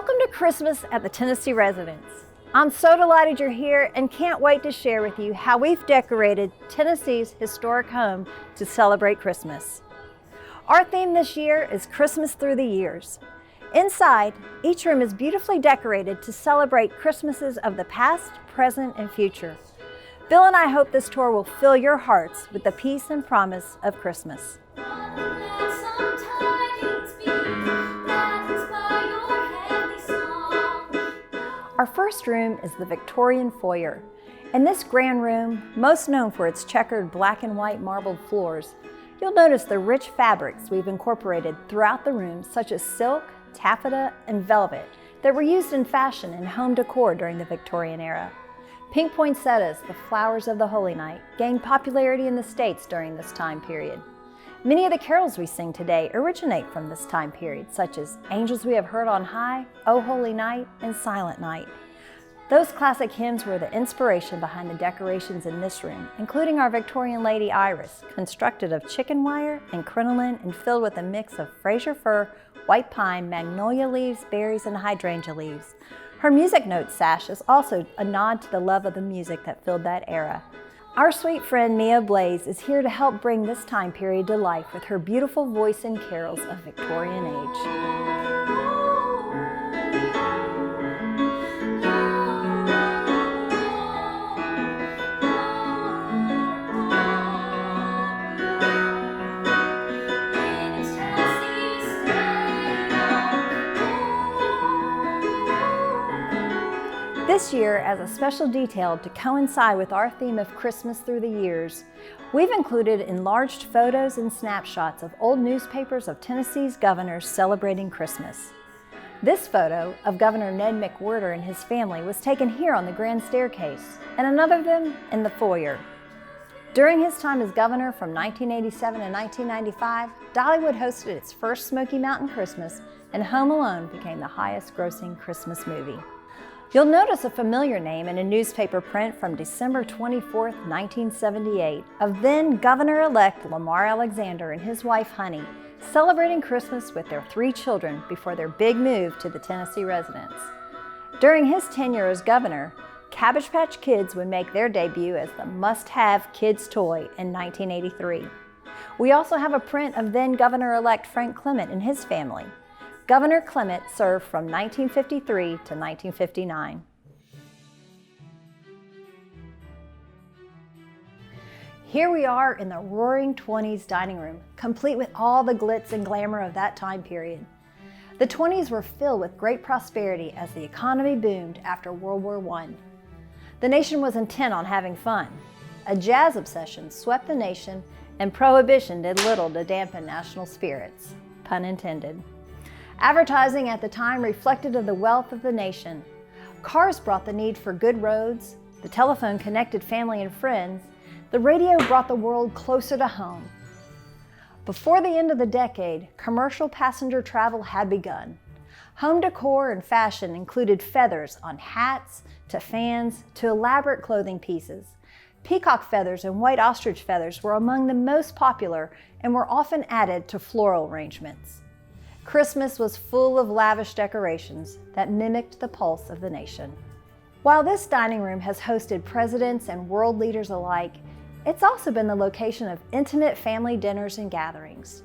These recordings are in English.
Welcome to Christmas at the Tennessee Residence. I'm so delighted you're here and can't wait to share with you how we've decorated Tennessee's historic home to celebrate Christmas. Our theme this year is Christmas Through the Years. Inside, each room is beautifully decorated to celebrate Christmases of the past, present, and future. Bill and I hope this tour will fill your hearts with the peace and promise of Christmas. Our first room is the Victorian Foyer. In this grand room, most known for its checkered black and white marbled floors, you'll notice the rich fabrics we've incorporated throughout the room, such as silk, taffeta, and velvet that were used in fashion and home decor during the Victorian era. Pink poinsettias, the flowers of the Holy Night, gained popularity in the States during this time period. Many of the carols we sing today originate from this time period, such as Angels We Have Heard on High, O Holy Night, and Silent Night. Those classic hymns were the inspiration behind the decorations in this room, including our Victorian Lady Iris, constructed of chicken wire and crinoline and filled with a mix of Fraser fir, white pine, magnolia leaves, berries, and hydrangea leaves. Her music note sash is also a nod to the love of the music that filled that era. Our sweet friend Mia Blaze is here to help bring this time period to life with her beautiful voice and carols of Victorian age. This year, as a special detail to coincide with our theme of Christmas Through the Years, we've included enlarged photos and snapshots of old newspapers of Tennessee's governors celebrating Christmas. This photo of Governor Ned McWhirter and his family was taken here on the grand staircase, and another of them in the foyer. During his time as governor from 1987 to 1995, Dollywood hosted its first Smoky Mountain Christmas, and Home Alone became the highest-grossing Christmas movie. You'll notice a familiar name in a newspaper print from December 24, 1978, of then Governor-elect Lamar Alexander and his wife Honey, celebrating Christmas with their 3 children before their big move to the Tennessee Residence. During his tenure as governor, Cabbage Patch Kids would make their debut as the must-have kids' toy in 1983. We also have a print of then Governor-elect Frank Clement and his family. Governor Clement served from 1953 to 1959. Here we are in the roaring 20s dining room, complete with all the glitz and glamour of that time period. The 20s were filled with great prosperity as the economy boomed after World War I. The nation was intent on having fun. A jazz obsession swept the nation, and Prohibition did little to dampen national spirits, pun intended. Advertising at the time reflected of the wealth of the nation. Cars brought the need for good roads, the telephone connected family and friends, the radio brought the world closer to home. Before the end of the decade, commercial passenger travel had begun. Home decor and fashion included feathers on hats, to fans, to elaborate clothing pieces. Peacock feathers and white ostrich feathers were among the most popular and were often added to floral arrangements. Christmas was full of lavish decorations that mimicked the pulse of the nation. While this dining room has hosted presidents and world leaders alike, it's also been the location of intimate family dinners and gatherings.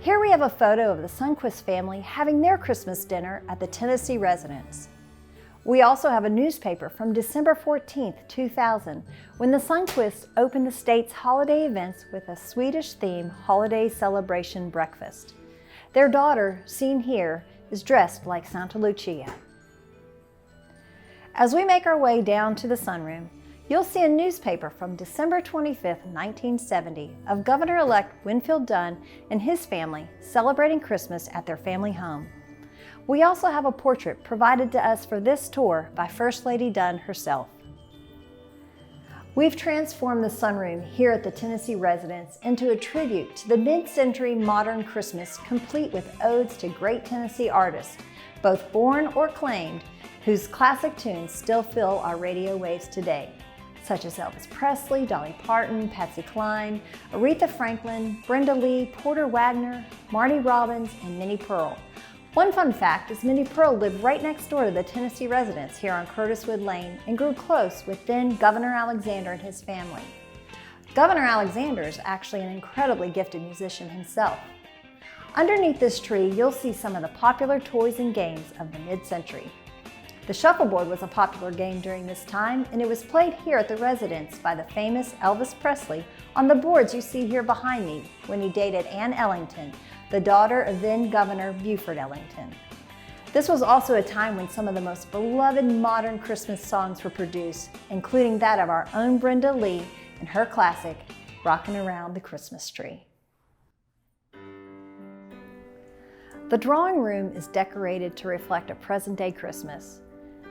Here we have a photo of the Sundquist family having their Christmas dinner at the Tennessee Residence. We also have a newspaper from December 14, 2000, when the Sundquists opened the state's holiday events with a Swedish-themed holiday celebration breakfast. Their daughter, seen here, is dressed like Santa Lucia. As we make our way down to the sunroom, you'll see a newspaper from December 25, 1970, of Governor-elect Winfield Dunn and his family celebrating Christmas at their family home. We also have a portrait provided to us for this tour by First Lady Dunn herself. We've transformed the sunroom here at the Tennessee Residence into a tribute to the mid-century modern Christmas, complete with odes to great Tennessee artists, both born or claimed, whose classic tunes still fill our radio waves today, such as Elvis Presley, Dolly Parton, Patsy Cline, Aretha Franklin, Brenda Lee, Porter Wagner, Marty Robbins, and Minnie Pearl. One fun fact is Minnie Pearl lived right next door to the Tennessee residence here on Curtiswood Lane and grew close with then Governor Alexander and his family. Governor Alexander is actually an incredibly gifted musician himself. Underneath this tree, you'll see some of the popular toys and games of the mid-century. The shuffleboard was a popular game during this time, and it was played here at the residence by the famous Elvis Presley on the boards you see here behind me when he dated Anne Ellington, the daughter of then Governor Buford Ellington. This was also a time when some of the most beloved modern Christmas songs were produced, including that of our own Brenda Lee and her classic, Rockin' Around the Christmas Tree. The drawing room is decorated to reflect a present-day Christmas.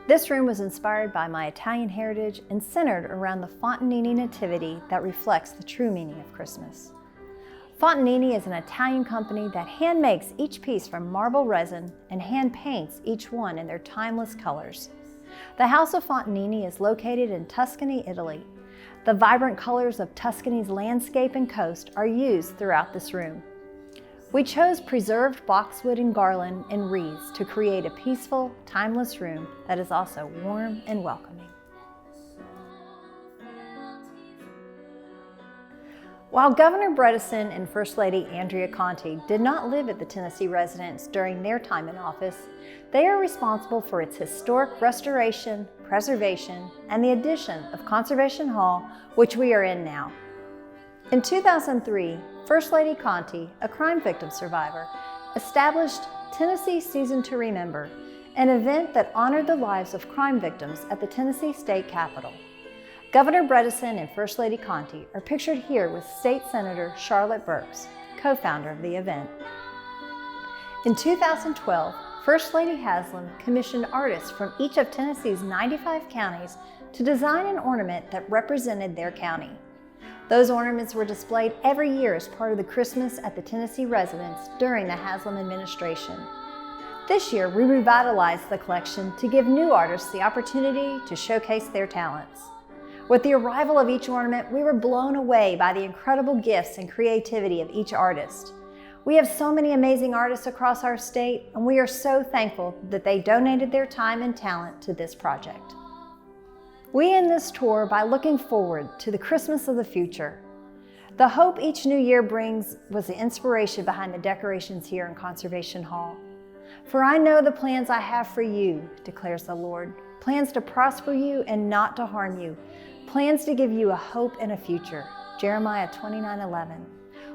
This room was inspired by my Italian heritage and centered around the Fontanini Nativity that reflects the true meaning of Christmas. Fontanini is an Italian company that hand makes each piece from marble resin and hand paints each one in their timeless colors. The House of Fontanini is located in Tuscany, Italy. The vibrant colors of Tuscany's landscape and coast are used throughout this room. We chose preserved boxwood and garland and wreaths to create a peaceful, timeless room that is also warm and welcoming. While Governor Bredesen and First Lady Andrea Conti did not live at the Tennessee residence during their time in office, they are responsible for its historic restoration, preservation, and the addition of Conservation Hall, which we are in now. In 2003, First Lady Conti, a crime victim survivor, established Tennessee Season to Remember, an event that honored the lives of crime victims at the Tennessee State Capitol. Governor Bredesen and First Lady Conti are pictured here with State Senator Charlotte Burks, co-founder of the event. In 2012, First Lady Haslam commissioned artists from each of Tennessee's 95 counties to design an ornament that represented their county. Those ornaments were displayed every year as part of the Christmas at the Tennessee residence during the Haslam administration. This year, we revitalized the collection to give new artists the opportunity to showcase their talents. With the arrival of each ornament, we were blown away by the incredible gifts and creativity of each artist. We have so many amazing artists across our state, and we are so thankful that they donated their time and talent to this project. We end this tour by looking forward to the Christmas of the future. The hope each new year brings was the inspiration behind the decorations here in Conservation Hall. For I know the plans I have for you, declares the Lord, plans to prosper you and not to harm you, plans to give you a hope and a future. Jeremiah 29:11.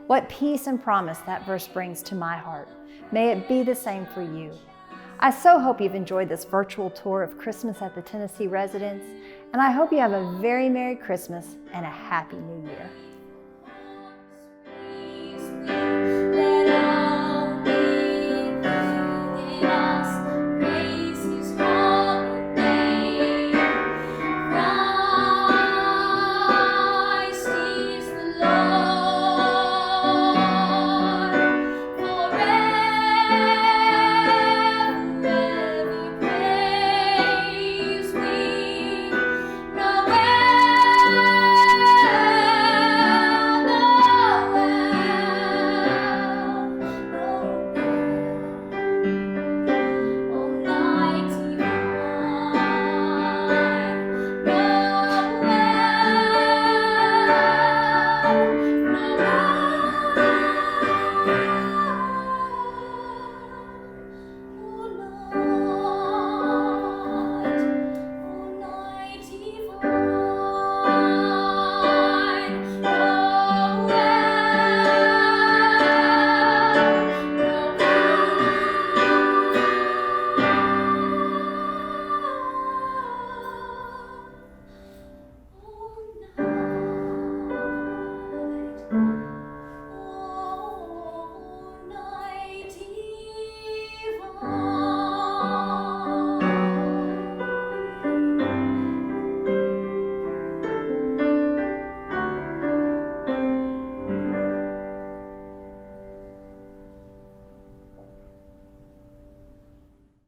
What peace and promise that verse brings to my heart. May it be the same for you. I so hope you've enjoyed this virtual tour of Christmas at the Tennessee residence, and I hope you have a very Merry Christmas and a Happy New Year.